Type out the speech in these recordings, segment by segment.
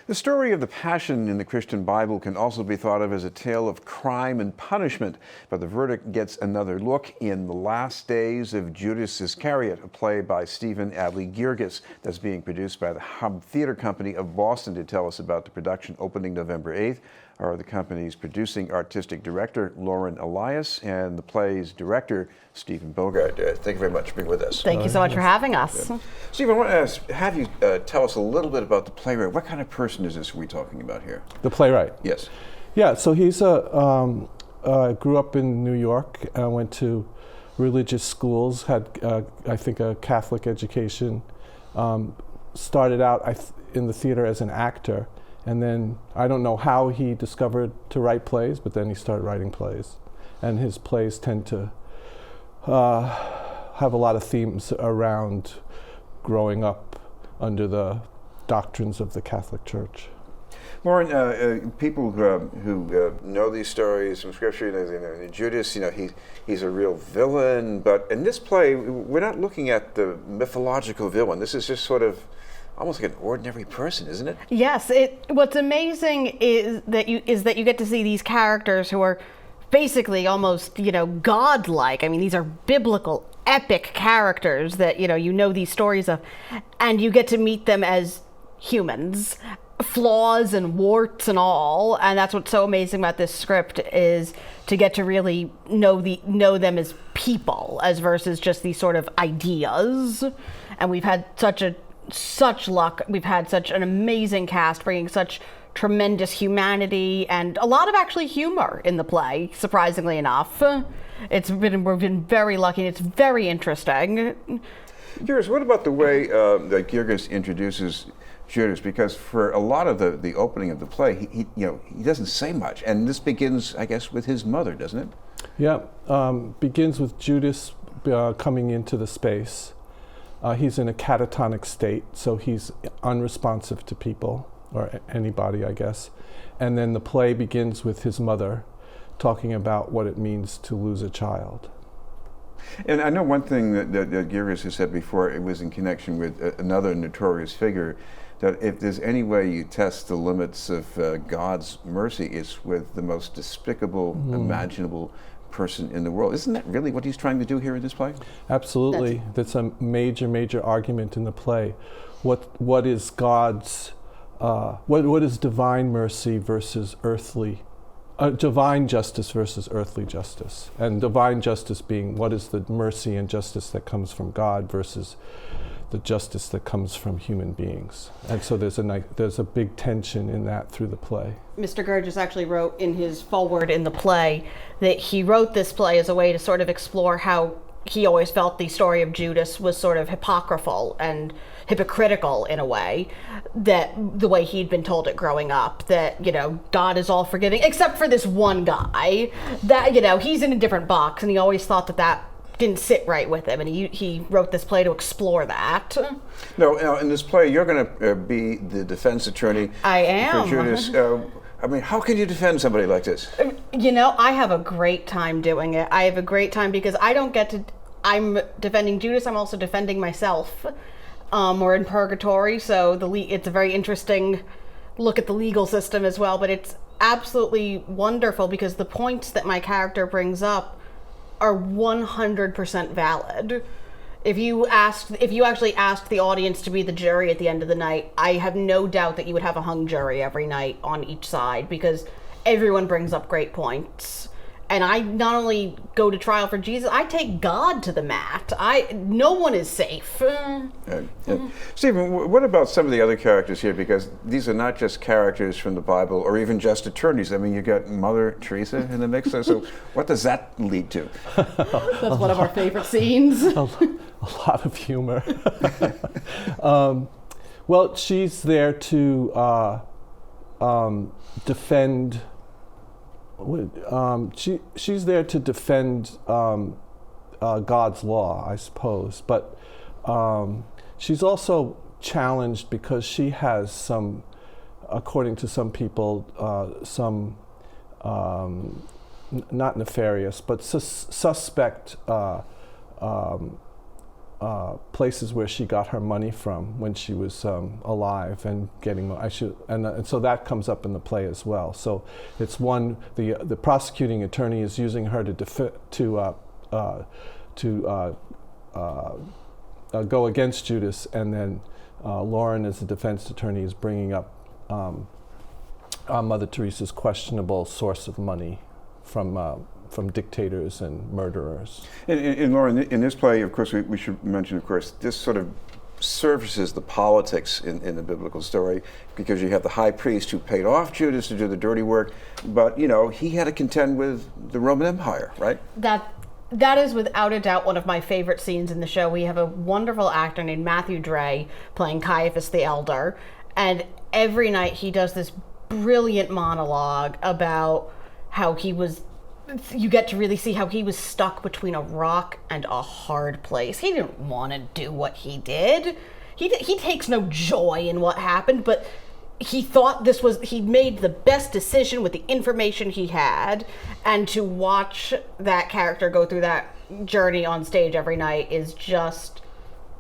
The story of the Passion in the Christian Bible can also be thought of as a tale of crime and punishment, but the verdict gets another look in The Last Days of Judas Iscariot, a play by Stephen Adly Guirgis that's being produced by the Hub Theater Company of Boston. To tell us about the production opening November 8th are the company's producing artistic director, Lauren Elias, and the play's director, Steven Bogart. Thank you very much for being with us. Thank you so much for having us. Stephen, I want to have you tell us a little bit about the playwright. What kind of person is this we're talking about here? The playwright? Yes. Yeah, so he's grew up in New York, went to religious schools, had, I think, a Catholic education, started out in the theater as an actor, and then I don't know how he discovered to write plays, but then he started writing plays. And his plays tend to have a lot of themes around growing up under the doctrines of the Catholic Church. Lauren, people who know these stories from Scripture, Judas, he's a real villain, but in this play, we're not looking at the mythological villain. This is just sort of almost like an ordinary person, isn't it? Yes. What's amazing is that you get to see these characters who are basically almost, godlike. I mean, these are biblical, epic characters that, these stories of, and you get to meet them as humans, flaws and warts and all. And that's what's so amazing about this script, is to get to really know them as people, as versus just these sort of ideas. And we've had such luck. We've had such an amazing cast, bringing such tremendous humanity and a lot of actually humor in the play, surprisingly enough. We've been very lucky, and it's very interesting. Curious, what about the way that Guirgis introduces Judas? Because for a lot of the opening of the play, he doesn't say much, and this begins, I guess, with his mother, doesn't it? Yeah, begins with Judas coming into the space. He's in a catatonic state, so he's unresponsive to people, or anybody, I guess. And then the play begins with his mother talking about what it means to lose a child. And I know one thing that Guirgis has said before, it was in connection with another notorious figure, that if there's any way you test the limits of God's mercy, it's with the most despicable, imaginable person in the world. Isn't that really what he's trying to do here in this play? Absolutely. That's a major argument in the play. What is God's, what is divine mercy versus earthly, divine justice versus earthly justice? And divine justice being what is the mercy and justice that comes from God versus the justice that comes from human beings. And so there's a big tension in that through the play. Mr. Guirgis actually wrote in his foreword in the play that he wrote this play as a way to sort of explore how he always felt the story of Judas was sort of apocryphal and hypocritical in a way, that the way he'd been told it growing up, that, God is all forgiving, except for this one guy, that, he's in a different box, and he always thought that didn't sit right with him, and he wrote this play to explore that. No, in this play, you're going to be the defense attorney. I am. For Judas. How can you defend somebody like this? I have a great time doing it. I have a great time because I'm defending Judas, I'm also defending myself. We're in purgatory, so it's a very interesting look at the legal system as well, but it's absolutely wonderful because the points that my character brings up are 100% valid. If you actually asked the audience to be the jury at the end of the night, I have no doubt that you would have a hung jury every night on each side, because everyone brings up great points. And I not only go to trial for Jesus, I take God to the mat. No one is safe. Stephen, what about some of the other characters here? Because these are not just characters from the Bible or even just attorneys. I mean, you got Mother Teresa in the mix. So what does that lead to? That's one of our favorite scenes. A lot of humor. Well, she's there to defend. She's there to defend God's law, I suppose, but she's also challenged because she has some, according to some people, not nefarious, but suspect places where she got her money from when she was alive and getting. And so that comes up in the play as well. So it's one, the prosecuting attorney is using her go against Judas, and then Lauren, as the defense attorney, is bringing up Mother Teresa's questionable source of money from dictators and murderers. And Lauren, in this play, of course, we should mention, of course, this sort of surfaces the politics in the biblical story, because you have the high priest who paid off Judas to do the dirty work, but, you know, he had to contend with the Roman Empire, right? That is without a doubt one of my favorite scenes in the show. We have a wonderful actor named Matthew Dre playing Caiaphas the Elder, and every night he does this brilliant monologue about how you get to really see how he was stuck between a rock and a hard place. He didn't want to do what he did. He takes no joy in what happened, but he thought he made the best decision with the information he had, and to watch that character go through that journey on stage every night is just,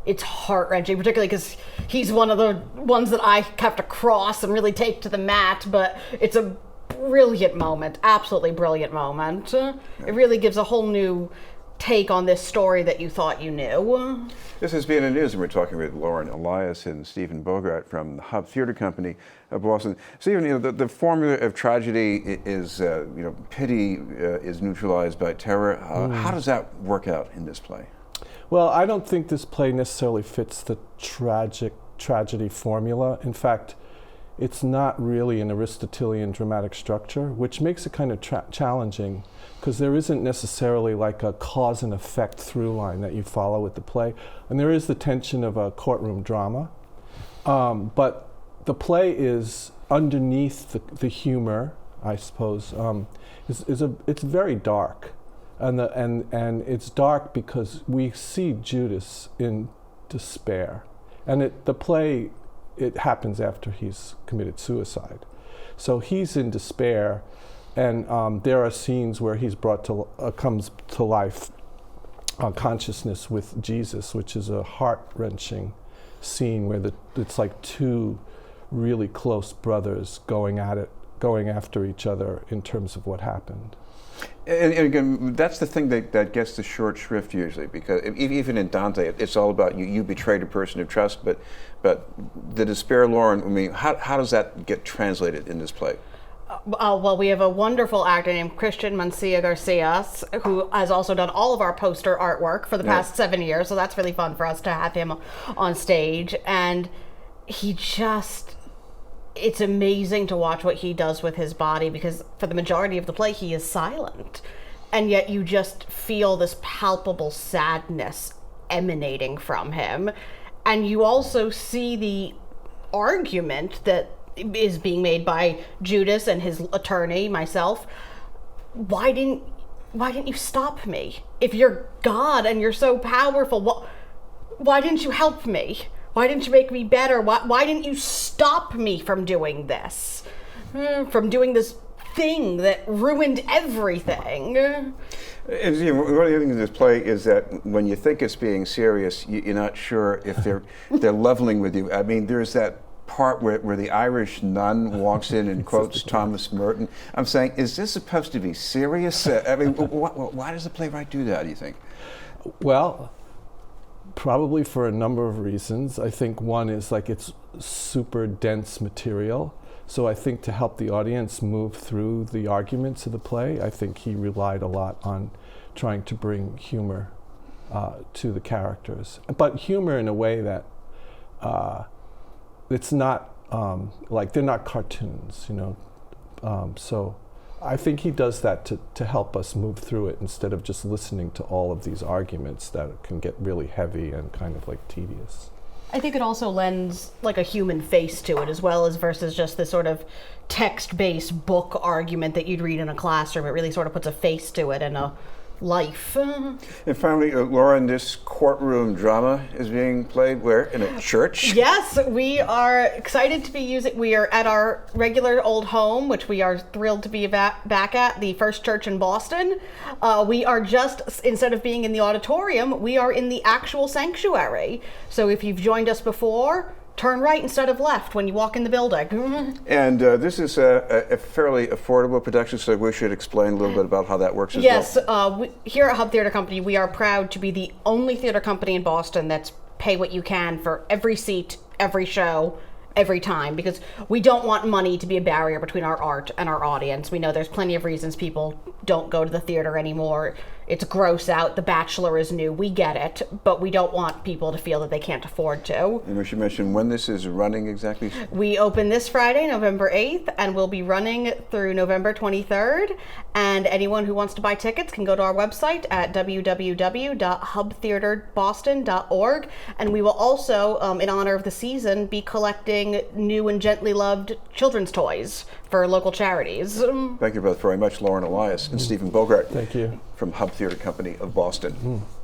it's heart-wrenching, particularly because he's one of the ones that I have to cross and really take to the mat, but it's a brilliant moment, absolutely brilliant moment. It really gives a whole new take on this story that you thought you knew. This has been in news, and we're talking with Lauren, Elias, and Steven Bogart from the Hub Theater Company of Boston. Steven, you know, the formula of tragedy is, pity is neutralized by terror. How does that work out in this play? Well, I don't think this play necessarily fits the tragedy formula. In fact, it's not really an Aristotelian dramatic structure, which makes it kind of challenging, because there isn't necessarily like a cause and effect through line that you follow with the play. And there is the tension of a courtroom drama. But the play is underneath the humor, I suppose, it's very dark. And it's dark because we see Judas in despair. And the play, it happens after he's committed suicide. So he's in despair, and there are scenes where he's comes to life, consciousness with Jesus, which is a heart-wrenching scene where it's like two really close brothers going after each other in terms of what happened. And again, that's the thing that gets the short shrift usually, because even in Dante, it's all about you betrayed a person of trust, but the despair, Lauren, I mean, how does that get translated in this play? Well, we have a wonderful actor named Christian Mancia Garcia, who has also done all of our poster artwork for the past 7 years, so that's really fun for us to have him on stage. And it's amazing to watch what he does with his body, because for the majority of the play he is silent, and yet you just feel this palpable sadness emanating from him. And you also see the argument that is being made by Judas and his attorney, myself. Why didn't you stop me? If you're God and you're so powerful, why didn't you help me? Why didn't you make me better? Why didn't you stop me from doing this? From doing this thing that ruined everything? And, one of the things in this play is that when you think it's being serious, you're not sure if they're leveling with you. I mean, there's that part where the Irish nun walks in and quotes Thomas Merton. I'm saying, is this supposed to be serious? I mean, why does the playwright do that, do you think? Well, probably for a number of reasons. I think one is like it's super dense material. So I think to help the audience move through the arguments of the play, I think he relied a lot on trying to bring humor to the characters. But humor in a way that it's not like they're not cartoons, you know. So I think he does that to help us move through it instead of just listening to all of these arguments that can get really heavy and kind of like tedious. I think it also lends like a human face to it, as well as versus just this sort of text-based book argument that you'd read in a classroom. It really sort of puts a face to it and a life. And finally, Lauren, this courtroom drama is being played where? In a church? Yes, we are excited to be using. We are at our regular old home, which we are thrilled to be back at, the First Church in Boston. We are just, instead of being in the auditorium, we are in the actual sanctuary. So if you've joined us before, turn right instead of left when you walk in the building. And this is a fairly affordable production, so we should explain a little bit about how that works as Yes, well. here at Hub Theater Company, we are proud to be the only theater company in Boston that's pay what you can for every seat, every show, every time, because we don't want money to be a barrier between our art and our audience. We know there's plenty of reasons people don't go to the theater anymore. It's gross out. The Bachelor is new. We get it, but we don't want people to feel that they can't afford to. And we should mention when this is running exactly. We open this Friday, November 8th, and we'll be running through November 23rd. And anyone who wants to buy tickets can go to our website at www.hubtheaterboston.org. And we will also, in honor of the season, be collecting new and gently loved children's toys for local charities. Thank you both very much, Lauren Elias and Steven Bogart. Thank you. From Hub Theater Company of Boston.